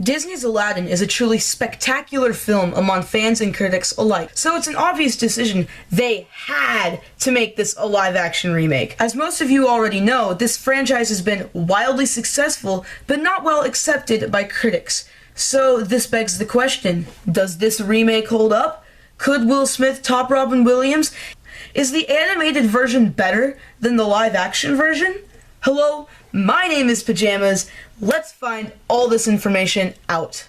Disney's Aladdin is a truly spectacular film among fans and critics alike, so it's an obvious decision they had to make this a live-action remake. As most of you already know, this franchise has been wildly successful, but not well accepted by critics. So this begs the question, does this remake hold up? Could Will Smith top Robin Williams? Is the animated version better than the live-action version? Hello, my name is Pajamas. Let's find all this information out.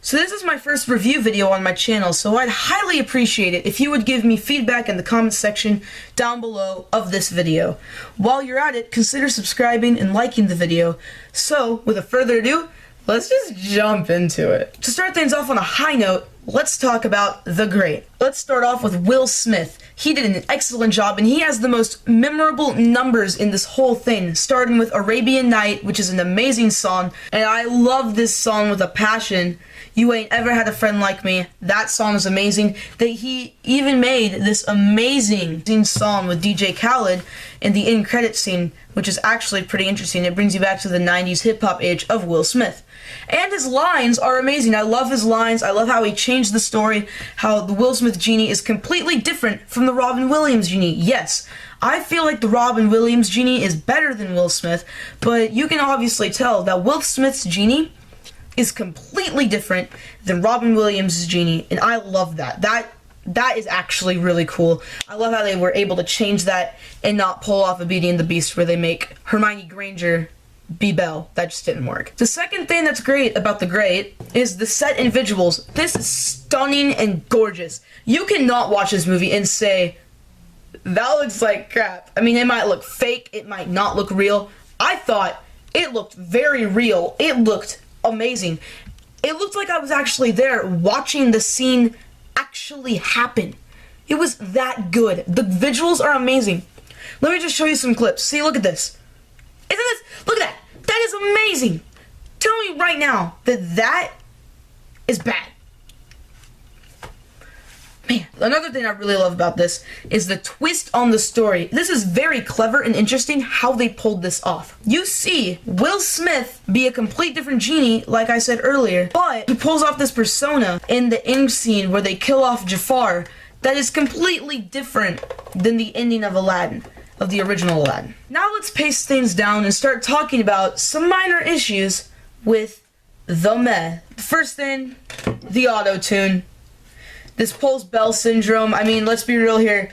So this is my first review video on my channel, so I'd highly appreciate it if you would give me feedback in the comment section down below of this video. While you're at it, consider subscribing and liking the video. So, without further ado, let's just jump into it. To start things off on a high note, let's talk about The Great. Let's start off with Will Smith. He did an excellent job, and he has the most memorable numbers in this whole thing, starting with Arabian Night, which is an amazing song, and I love this song with a passion. You Ain't Ever Had a Friend Like Me. That song is amazing. That he even made this amazing song with DJ Khaled in the end credit scene, which is actually pretty interesting. It brings you back to the 90s hip-hop age of Will Smith. And his lines are amazing. I love his lines. I love how he changed the story, how the Will Smith genie is completely different from the Robin Williams genie. Yes, I feel like the Robin Williams genie is better than Will Smith, but you can obviously tell that Will Smith's genie is completely different than Robin Williams' genie, and I love that. That is actually really cool. I love how they were able to change that and not pull off a Beauty and the Beast where they make Hermione Granger be Belle. That just didn't work. The second thing that's great about The Great is the set and visuals. This is stunning and gorgeous. You cannot watch this movie and say, that looks like crap. I mean, it might look fake, it might not look real. I thought it looked very real. It looked amazing. It looked like I was actually there watching the scene actually happen. It was that good. The visuals are amazing. Let me just show you some clips. See, look at this. Isn't this? Look at that. That is amazing. Tell me right now that that is bad. Man, another thing I really love about this is the twist on the story. This is very clever and interesting how they pulled this off. You see Will Smith be a complete different genie, like I said earlier, but he pulls off this persona in the end scene where they kill off Jafar that is completely different than the ending of Aladdin, of the original Aladdin. Now let's pace things down and start talking about some minor issues with the meh. The first thing, the auto-tune. This Pulse Bell syndrome. I mean, let's be real here.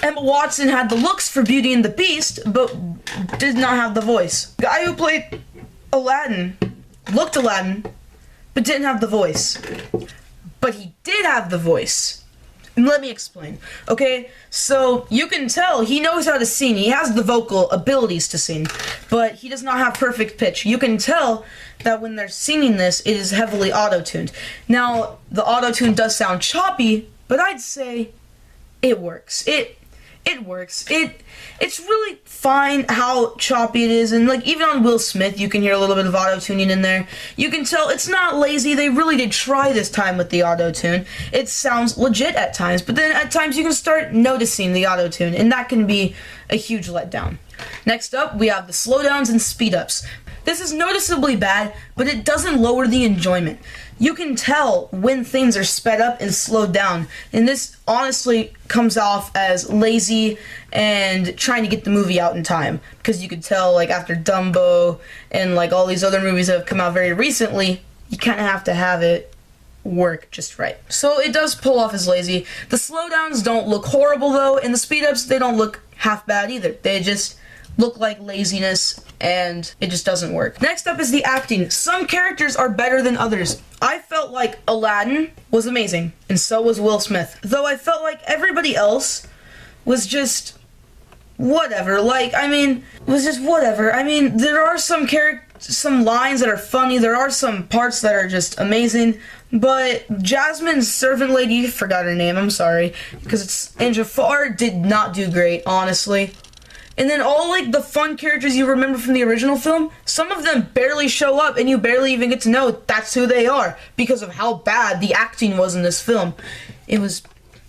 Emma Watson had the looks for Beauty and the Beast, but did not have the voice. The guy who played Aladdin looked Aladdin, but didn't have the voice. But he did have the voice. And let me explain. Okay, so you can tell he knows how to sing. He has the vocal abilities to sing, but he does not have perfect pitch. You can tell that when they're singing this, it is heavily auto-tuned. Now, the auto-tune does sound choppy, but I'd say it works. It works. It's really fine how choppy it is, and like even on Will Smith, you can hear a little bit of auto-tuning in there. You can tell it's not lazy. They really did try this time with the auto-tune. It sounds legit at times, but then at times you can start noticing the auto-tune, and that can be a huge letdown. Next up, we have the slowdowns and speed-ups. This is noticeably bad, but it doesn't lower the enjoyment. You can tell when things are sped up and slowed down, and this honestly comes off as lazy and trying to get the movie out in time, because you could tell like after Dumbo and like all these other movies that have come out very recently, you kind of have to have it work just right. So it does pull off as lazy. The slowdowns don't look horrible though, and the speed-ups, they don't look half bad either. They just look like laziness, and it just doesn't work. Next up is the acting. Some characters are better than others. I felt like Aladdin was amazing, and so was Will Smith. Though I felt like everybody else was just whatever. Like, I mean, was just whatever. I mean, there are some lines that are funny. There are some parts that are just amazing. But Jasmine's servant lady, forgot her name, I'm sorry, and Jafar did not do great, honestly. And then all, like, the fun characters you remember from the original film, some of them barely show up, and you barely even get to know that's who they are, because of how bad the acting was in this film. It was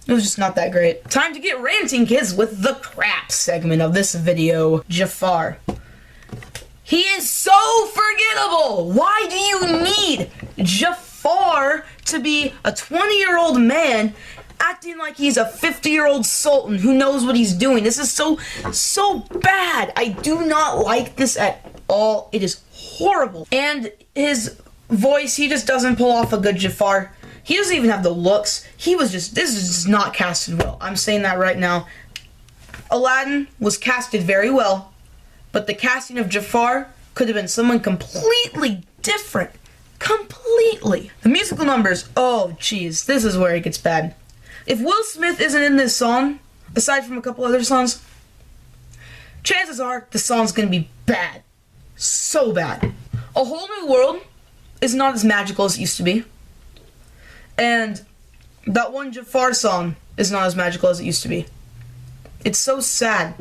It was just not that great. Time to get ranting, kids, with the crap segment of this video. Jafar. He is so forgettable! Why do you need Jafar to be a 20-year-old man acting like he's a 50-year-old sultan who knows what he's doing? This is so bad. I do not like this at all. It is horrible. And his voice, he just doesn't pull off a good Jafar. He doesn't even have the looks. This is just not casted well. I'm saying that right now. Aladdin was casted very well, but the casting of Jafar could have been someone completely different. Completely. The musical numbers, oh jeez, this is where it gets bad. If Will Smith isn't in this song, aside from a couple other songs, chances are the song's gonna be bad. So bad. A Whole New World is not as magical as it used to be. And that one Jafar song is not as magical as it used to be. It's so sad.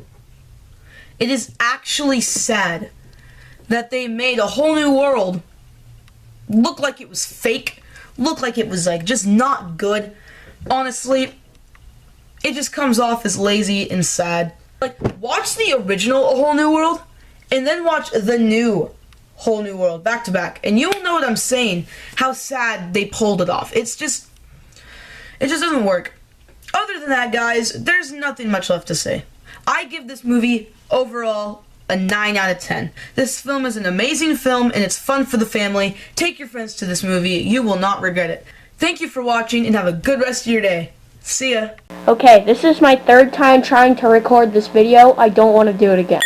It is actually sad that they made A Whole New World look like it was fake, look like it was like just not good. Honestly, it just comes off as lazy and sad. Like, watch the original A Whole New World and then watch the new Whole New World back to back, and you'll know what I'm saying, how sad they pulled it off. It just doesn't work. Other than that, guys, there's nothing much left to say. I give this movie overall a 9 out of 10. This film is an amazing film and it's fun for the family. Take your friends to this movie. You will not regret it. Thank you for watching and have a good rest of your day. See ya. Okay, this is my third time trying to record this video. I don't want to do it again.